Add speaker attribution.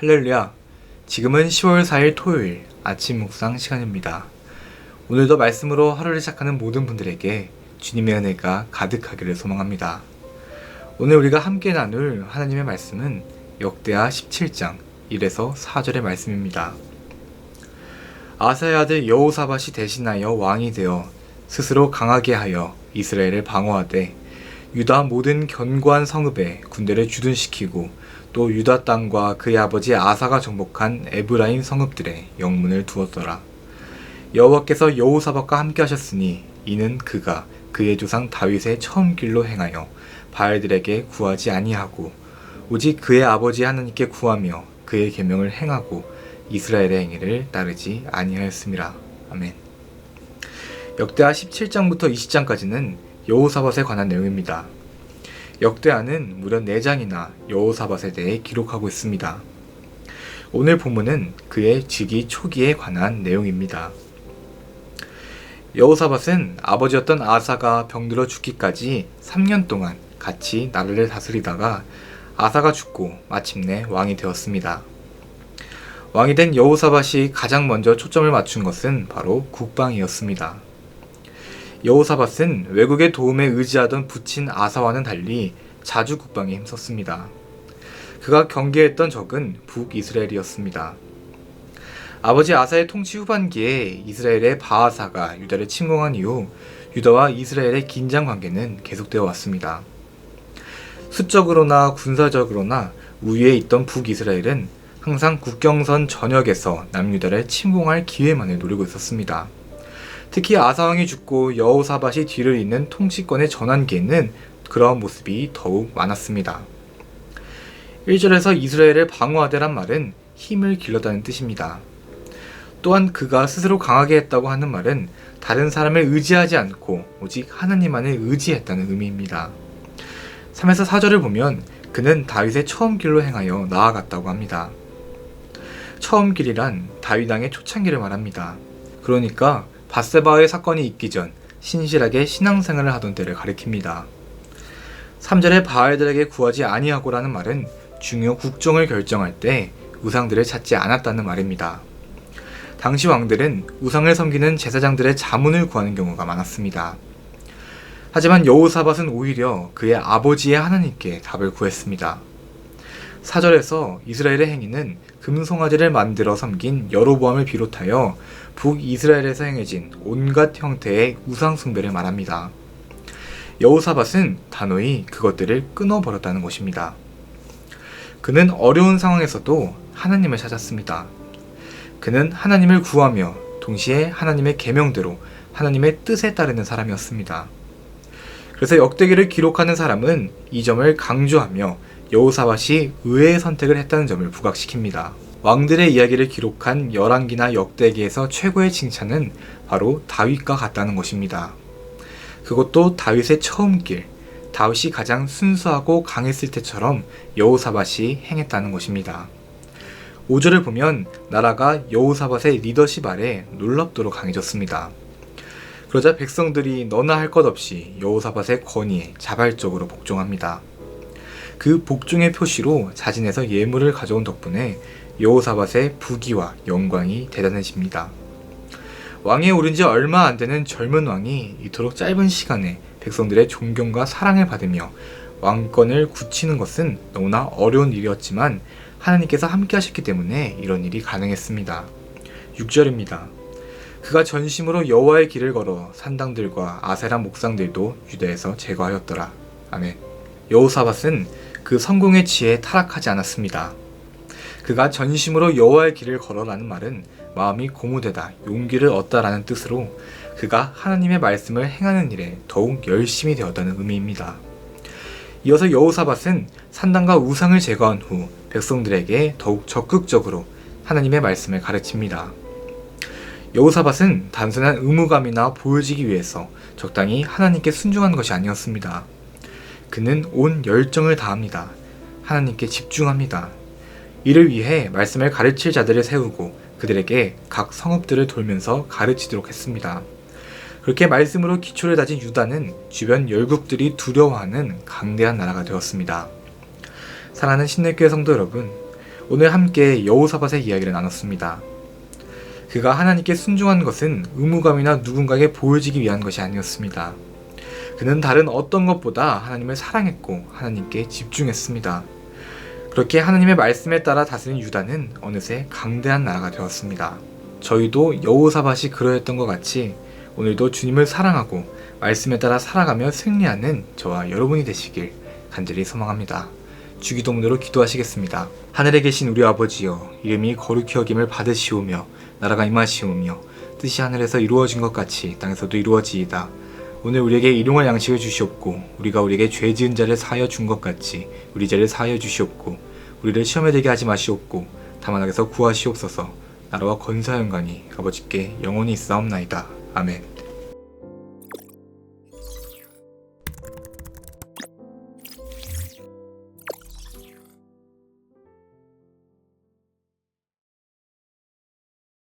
Speaker 1: 할렐루야. 지금은 10월 4일 토요일 아침 묵상 시간입니다. 오늘도 말씀으로 하루를 시작하는 모든 분들에게 주님의 은혜가 가득하기를 소망합니다. 오늘 우리가 함께 나눌 하나님의 말씀은 역대하 17장 1에서 4절의 말씀입니다. 아사의 아들 여호사밧이 대신하여 왕이 되어 스스로 강하게 하여 이스라엘을 방어하되 유다 모든 견고한 성읍에 군대를 주둔시키고 또 유다 땅과 그의 아버지 아사가 정복한 에브라임 성읍들에 영문을 두었더라. 여호와께서 여호사밧과 함께 하셨으니 이는 그가 그의 조상 다윗의 처음 길로 행하여 바알들에게 구하지 아니하고 오직 그의 아버지 하나님께 구하며 그의 계명을 행하고 이스라엘의 행위를 따르지 아니하였음이라. 아멘. 역대하 17장부터 20장까지는 여호사밧에 관한 내용입니다. 역대하는 무려 4장이나 여호사밧에 대해 기록하고 있습니다. 오늘 본문은 그의 즉위 초기에 관한 내용입니다. 여호사밧은 아버지였던 아사가 병들어 죽기까지 3년 동안 같이 나라를 다스리다가 아사가 죽고 마침내 왕이 되었습니다. 왕이 된 여호사밧이 가장 먼저 초점을 맞춘 것은 바로 국방이었습니다. 여호사밧은 외국의 도움에 의지하던 부친 아사와는 달리 자주 국방에 힘썼습니다. 그가 경계했던 적은 북이스라엘이었습니다. 아버지 아사의 통치 후반기에 이스라엘의 바하사가 유다를 침공한 이후 유다와 이스라엘의 긴장 관계는 계속되어 왔습니다. 수적으로나 군사적으로나 우위에 있던 북이스라엘은 항상 국경선 전역에서 남유다를 침공할 기회만을 노리고 있었습니다. 특히 아사왕이 죽고 여호사밧이 뒤를 잇는 통치권의 전환기에는 그러한 모습이 더욱 많았습니다. 1절에서 이스라엘을 방어하되란 말은 힘을 길렀다는 뜻입니다. 또한 그가 스스로 강하게 했다고 하는 말은 다른 사람을 의지하지 않고 오직 하나님만을 의지했다는 의미입니다. 3에서 4절을 보면 그는 다윗의 처음 길로 행하여 나아갔다고 합니다. 처음 길이란 다윗 왕의 초창기를 말합니다. 그러니까 밧세바의 사건이 있기 전 신실하게 신앙생활을 하던 때를 가리킵니다. 3절에 바알들에게 구하지 아니하고라는 말은 중요 국정을 결정할 때 우상들을 찾지 않았다는 말입니다. 당시 왕들은 우상을 섬기는 제사장들의 자문을 구하는 경우가 많았습니다. 하지만 여호사밧은 오히려 그의 아버지의 하나님께 답을 구했습니다. 4절에서 이스라엘의 행위는 금송아지를 만들어 섬긴 여로보암을 비롯하여 북이스라엘에서 행해진 온갖 형태의 우상 숭배를 말합니다. 여호사밧은 단호히 그것들을 끊어버렸다는 것입니다. 그는 어려운 상황에서도 하나님을 찾았습니다. 그는 하나님을 구하며 동시에 하나님의 계명대로 하나님의 뜻에 따르는 사람이었습니다. 그래서 역대기를 기록하는 사람은 이 점을 강조하며 여호사밧이 의외의 선택을 했다는 점을 부각시킵니다. 왕들의 이야기를 기록한 열왕기나 역대기에서 최고의 칭찬은 바로 다윗과 같다는 것입니다. 그것도 다윗의 처음 길, 다윗이 가장 순수하고 강했을 때처럼 여호사밧이 행했다는 것입니다. 5절을 보면 나라가 여호사밧의 리더십 아래 놀랍도록 강해졌습니다. 그러자 백성들이 너나 할 것 없이 여호사밧의 권위에 자발적으로 복종합니다. 그 복종의 표시로 자진해서 예물을 가져온 덕분에 여호사밧의 부귀와 영광이 대단해집니다. 왕에 오른 지 얼마 안 되는 젊은 왕이 이토록 짧은 시간에 백성들의 존경과 사랑을 받으며 왕권을 굳히는 것은 너무나 어려운 일이었지만 하나님께서 함께 하셨기 때문에 이런 일이 가능했습니다. 6절입니다. 그가 전심으로 여호와의 길을 걸어 산당들과 아세라 목상들도 유다에서 제거하였더라. 아멘. 여호사밧은 그 성공의 지혜에 타락하지 않았습니다. 그가 전심으로 여호와의 길을 걸어라는 말은 마음이 고무되다, 용기를 얻다라는 뜻으로 그가 하나님의 말씀을 행하는 일에 더욱 열심히 되었다는 의미입니다. 이어서 여호사밧은 산당과 우상을 제거한 후 백성들에게 더욱 적극적으로 하나님의 말씀을 가르칩니다. 여호사밧은 단순한 의무감이나 보여지기 위해서 적당히 하나님께 순종한 것이 아니었습니다. 그는 온 열정을 다합니다. 하나님께 집중합니다. 이를 위해 말씀을 가르칠 자들을 세우고 그들에게 각 성읍들을 돌면서 가르치도록 했습니다. 그렇게 말씀으로 기초를 다진 유다는 주변 열국들이 두려워하는 강대한 나라가 되었습니다. 사랑하는 신내교회 성도 여러분, 오늘 함께 여호사밧의 이야기를 나눴습니다. 그가 하나님께 순종한 것은 의무감이나 누군가에게 보여지기 위한 것이 아니었습니다. 그는 다른 어떤 것보다 하나님을 사랑했고 하나님께 집중했습니다. 그렇게 하나님의 말씀에 따라 다스린 유다는 어느새 강대한 나라가 되었습니다. 저희도 여호사밧이 그러했던 것 같이 오늘도 주님을 사랑하고 말씀에 따라 살아가며 승리하는 저와 여러분이 되시길 간절히 소망합니다. 주기도문으로 기도하시겠습니다. 하늘에 계신 우리 아버지여, 이름이 거룩히 여김을 받으시오며 나라가 임하시오며 뜻이 하늘에서 이루어진 것 같이 땅에서도 이루어지이다. 오늘 우리에게 일용할 양식을 주시옵고 우리가 우리에게 죄 지은 자를 사하여 준 것 같이 우리 죄를 사하여 주시옵고 우리를 시험에 들게 하지 마시옵고 다만 악에서 구하시옵소서. 나라와 권사 영광이 아버지께 영원히 있사옵나이다. 아멘.